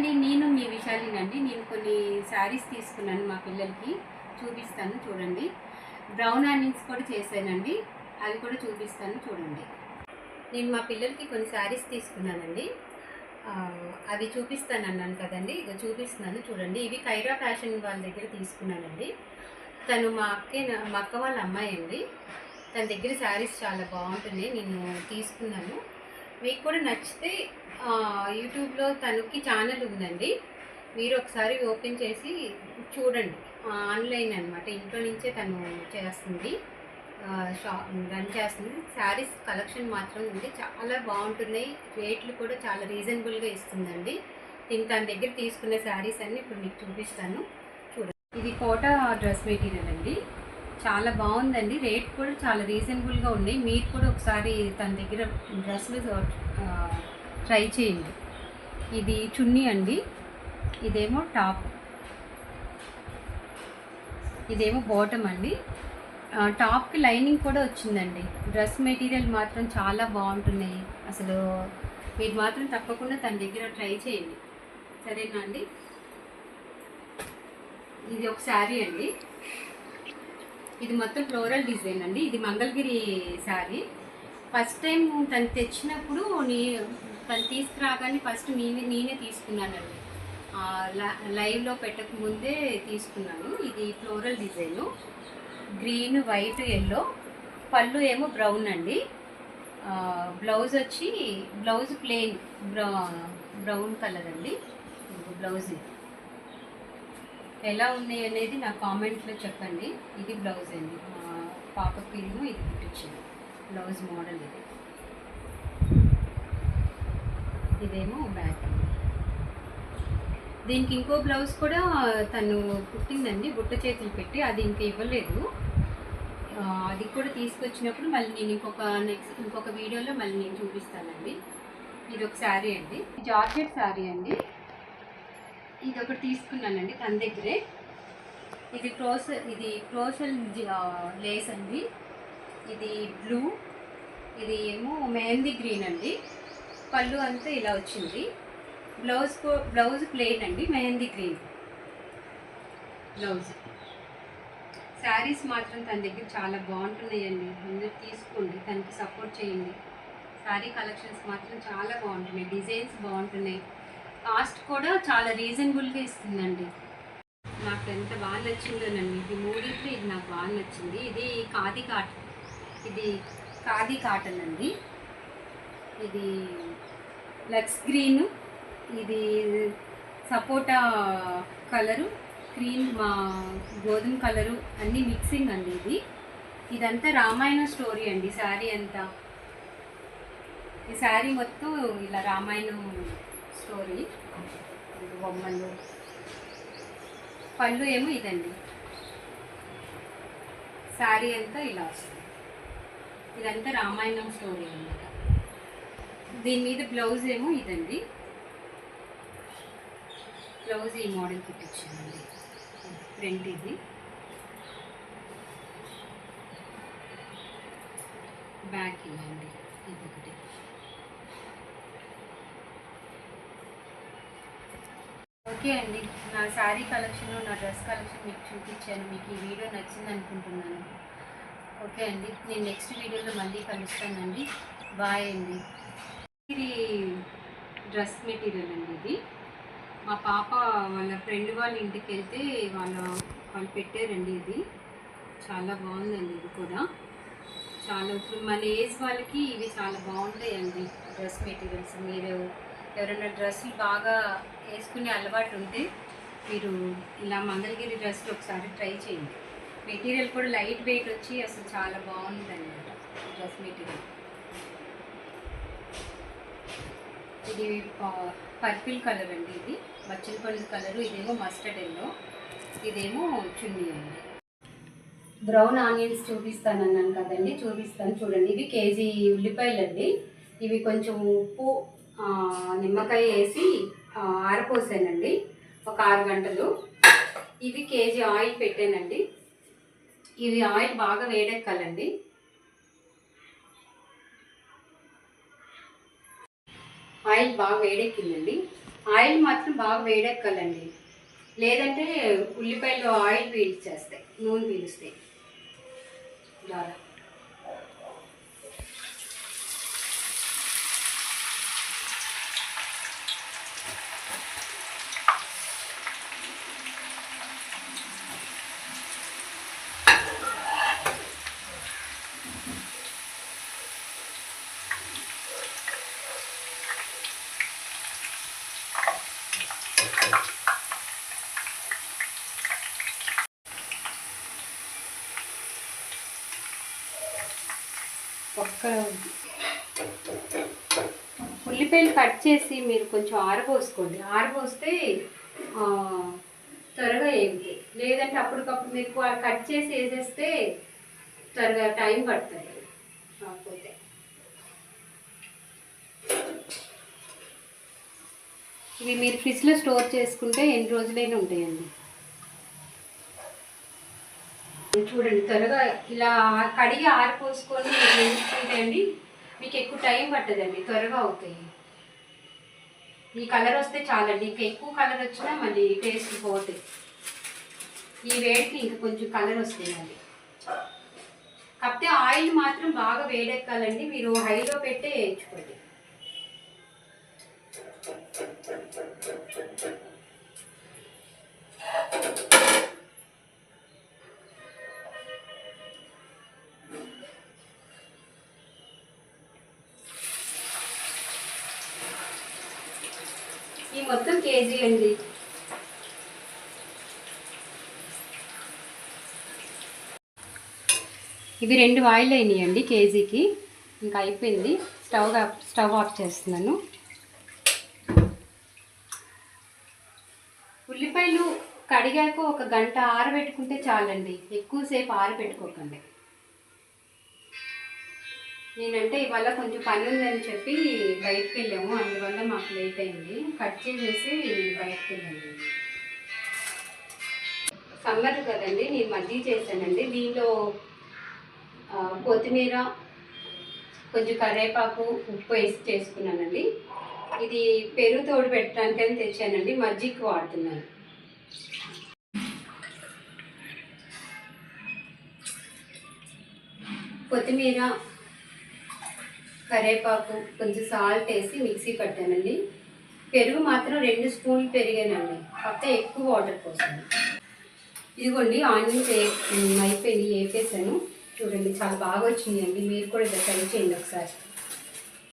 అండి, నేను మీ విశాలినండి. నేను కొన్ని శారీస్ తీసుకున్నాను మా పిల్లలకి, చూపిస్తాను చూడండి. బ్రౌన్ ఆనియన్స్ కూడా చేశానండి, అది కూడా చూపిస్తాను చూడండి. నేను మా పిల్లలకి కొన్ని శారీస్ తీసుకున్నానండి, అవి చూపిస్తాను అన్నాను కదండి, ఇక చూపిస్తున్నాను చూడండి. ఇవి కైరా ఫ్యాషన్ వాళ్ళ దగ్గర తీసుకున్నానండి. తను మా అక్క వాళ్ళ అమ్మాయి అండి. తన దగ్గర శారీస్ చాలా బాగుంటున్నాయి, నేను తీసుకున్నాను. మీకు కూడా నచ్చితే యూట్యూబ్లో తనకి ఛానల్ ఉందండి, మీరు ఒకసారి ఓపెన్ చేసి చూడండి. ఆన్లైన్ అనమాట, ఇంట్లో నుంచే తను చేస్తుంది, రన్ చేస్తుంది. శారీస్ కలెక్షన్ మాత్రం ఉంది, చాలా బాగుంటున్నాయి. రేట్లు కూడా చాలా రీజనబుల్గా ఇస్తుందండి. నేను తన దగ్గర తీసుకున్న శారీస్ అన్నీ ఇప్పుడు మీకు చూపిస్తాను చూడండి. ఇది కోటా డ్రెస్ మెటీరియల్ అండి, చాలా బాగుందండి. రేట్ కూడా చాలా రీజనబుల్గా ఉన్నాయి. మీరు కూడా ఒకసారి తన దగ్గర డ్రెస్సులు ట్రై చేయండి. ఇది చున్నీ అండి, ఇదేమో టాప్, ఇదేమో బాటమ్ అండి. టాప్కి లైనింగ్ కూడా వచ్చిందండి. డ్రెస్ మెటీరియల్ మాత్రం చాలా బాగుంటున్నాయి. అసలు మీరు మాత్రం తప్పకుండా తన దగ్గర ట్రై చేయండి, సరేనా అండి. ఇది ఒక శారీ అండి, ఇది మొత్తం ఫ్లోరల్ డిజైన్ అండి. ఇది మంగళగిరి శారీ. ఫస్ట్ టైం తను తెచ్చినప్పుడు తను తీసుకురాగానే ఫస్ట్ నేనే తీసుకున్నానండి, లైవ్లో పెట్టకముందే తీసుకున్నాను. ఇది floral design, green white yellow, పళ్ళు ఏమో బ్రౌన్ అండి. బ్లౌజ్ ప్లెయిన్ బ్రౌన్ కలర్ అండి. బ్లౌజ్ ఎలా ఉన్నాయి అనేది నా కామెంట్లో చెప్పండి. ఇది బ్లౌజ్ అండి, పాపకి ఏమో ఇది కుట్టించింది బ్లౌజ్ మోడల్. ఇదేమో బ్యాక్. దీనికి ఇంకో బ్లౌజ్ కూడా తను కుట్టిందండి, బుట్ట చేతులు పెట్టి, అది ఇంకా ఇవ్వలేదు. అది కూడా తీసుకొచ్చినప్పుడు మళ్ళీ నేను ఇంకొక వీడియోలో మళ్ళీ నేను చూపిస్తానండి. ఇది ఒక శారీ అండి, జార్జెట్ శారీ అండి. ఇది ఒకటి తీసుకున్నానండి తన దగ్గరే. ఇది క్రోషల్ లేస్ అండి. ఇది బ్లూ, ఇది ఏమో మెహందీ గ్రీన్ అండి. పళ్ళు అంతా ఇలా వచ్చింది. బ్లౌజ్ ప్లెయిన్ అండి, మెహందీ గ్రీన్ బ్లౌజ్. శారీస్ మాత్రం తన దగ్గర చాలా బాగుంటున్నాయండి, అందరూ తీసుకోండి, తనకి సపోర్ట్ చేయండి. శారీ కలెక్షన్స్ మాత్రం చాలా బాగుంటున్నాయి, డిజైన్స్ బాగుంటున్నాయి, కాస్ట్ కూడా చాలా రీజనబుల్గా ఇస్తుందండి. నాకు ఎంత బాగా నచ్చిందోనండి, ఇది మూడింట్లో ఇది నాకు బాగా నచ్చింది. ఇది ఖాదీ కాటన్ అండి. ఇది లక్స్ గ్రీన్, ఇది సపోటా కలరు, క్రీమ్ గోధుమ కలరు, అన్నీ మిక్సింగ్ అండి. ఇదంతా రామాయణం స్టోరీ అండి. శారీ అంతా, ఈ శారీ మొత్తం ఇలా రామాయణం స్టోరీ, బొమ్మలు. పళ్ళు ఏమో ఇదండి, శారీ అంతా ఇలా వస్తుంది. ఇదంతా రామాయణం స్టోరీ అన్నమాట. దీని మీద బ్లౌజ్ ఏమో ఇదండి, బ్లౌజ్ ఈ మోడల్ కుట్టించిందండి. ఫ్రంట్ ఇది, బ్యాక్ ఇదండి. ఇది ఒకటి. ఓకే అండి, నా శారీ కలెక్షన్, నా డ్రెస్ కలెక్షన్ మీకు చూపించాను. మీకు ఈ వీడియో నచ్చింది అనుకుంటున్నాను. ఓకే అండి, నేను నెక్స్ట్ వీడియోలో మళ్ళీ కలుస్తానండి. బాయ్ అండి. ఇది డ్రెస్ మెటీరియల్ అండి. ఇది మా పాప వాళ్ళ ఫ్రెండ్ వాళ్ళ ఇంటికి వెళ్తే వాళ్ళు పెట్టారండి. ఇది చాలా బాగుందండి. ఇది కూడా చాలా, ఇప్పుడు మన ఏజ్ వాళ్ళకి ఇవి చాలా బాగుంటాయండి డ్రెస్ మెటీరియల్స్. మీరు ఎవరైనా డ్రెస్సులు బాగా వేసుకునే అలవాటు ఉంటే మీరు ఇలా మంగళగిరి డ్రెస్లు ఒకసారి ట్రై చేయండి. మెటీరియల్ కూడా లైట్ వెయిట్ వచ్చి అసలు చాలా బాగుంటుంది అన్నమాట డ్రెస్ మెటీరియల్. ఇది పర్పుల్ కలర్ అండి, ఇది బచ్చలపల్లి కలరు, ఇదేమో మస్టర్డ్ ఎల్లో, ఇదేమో చున్నీ అండి. బ్రౌన్ ఆనియన్స్ చూపిస్తానన్నాను కదండి, చూపిస్తాను చూడండి. ఇవి కేజీ ఉల్లిపాయలు అండి. ఇవి కొంచెం ఉప్పు, నిమ్మకాయ వేసి ఆరపోసానండి ఒక 6 గంటలు. ఇవి కేజీ ఆయిల్ పెట్టానండి. ఇవి ఆయిల్ బాగా వేడెక్కాలండి. ఆయిల్ బాగా వేడెక్కిందండి. ఆయిల్ మాత్రం బాగా వేడెక్కాలండి, లేదంటే ఉల్లిపాయలు ఆయిల్ పీల్చేస్తాయి, నూనె పీలుస్తాయి. ఇలా ఒక్క ఉల్లిపాయలు కట్ చేసి మీరు కొంచెం ఆరబోసుకోండి. ఆరబోస్తే త్వరగా వేగుతాయి. లేదంటే అప్పటికప్పుడు మీరు కట్ చేసి వేసేస్తే త్వరగా టైం పడుతుంది. కాకపోతే ఇవి మీరు ఫ్రిడ్జ్లో స్టోర్ చేసుకుంటే ఎన్ని రోజులైనా ఉంటాయండి. చూడండి, త్వరగా ఇలా కడిగి ఆరిపోసుకొని వేసుకుంటాయండి. మీకు ఎక్కువ టైం పట్టదండి, త్వరగా అవుతాయి. ఈ కలర్ వస్తే చాలండి, ఇంకా ఎక్కువ కలర్ వచ్చినా మళ్ళీ టేస్ట్ పోతాయి. ఈ వేడికి ఇంకా కొంచెం కలర్ వస్తాయండి. కాకపోతే ఆయిల్ మాత్రం బాగా వేడెక్కాలండి, మీరు హైలో పెట్టే వేయించుకోండి. ఈ మొత్తం కేజీ అండి. ఇవి 2 ఆయిల్ అయినాయండి కేజీకి. ఇంకా అయిపోయింది. స్టవ్ ఆఫ్ చేస్తున్నాను. ఉల్లిపాయలు కడిగాక 1 గంట ఆరబెట్టుకుంటే చాలండి, ఎక్కువసేపు ఆరబెట్టుకోకండి. నేనంటే ఇవాళ కొంచెం పని ఉందని చెప్పి బయటకు వెళ్ళాము, అందువల్ల మాకు లేట్ అయింది. కట్ చేసేసి బయటకు వెళ్ళాము. సమ్మర్ కదండి, నేను మజ్జిగ చేశానండి. దీనిలో కొత్తిమీర, కొంచెం కరివేపాకు, ఉప్పు వేసి చేసుకున్నానండి. ఇది పెరుగు తోడు పెట్టడానికని తెచ్చానండి, మజ్జిగ వాడుతున్నాను. కొత్తిమీర, కరివేపాకు, కొంచెం సాల్ట్ వేసి మిక్సీ పట్టానండి. పెరుగు మాత్రం 2 స్పూన్లు పెరిగానండి, కాకపోతే ఎక్కువ వాటర్ పోసాను. ఇదిగోండి, ఆనియన్స్ అయిపోయింది, వేపేసాను. చూడండి, చాలా బాగా వచ్చిందండి. మీరు కూడా ట్రై చేయండి ఒకసారి.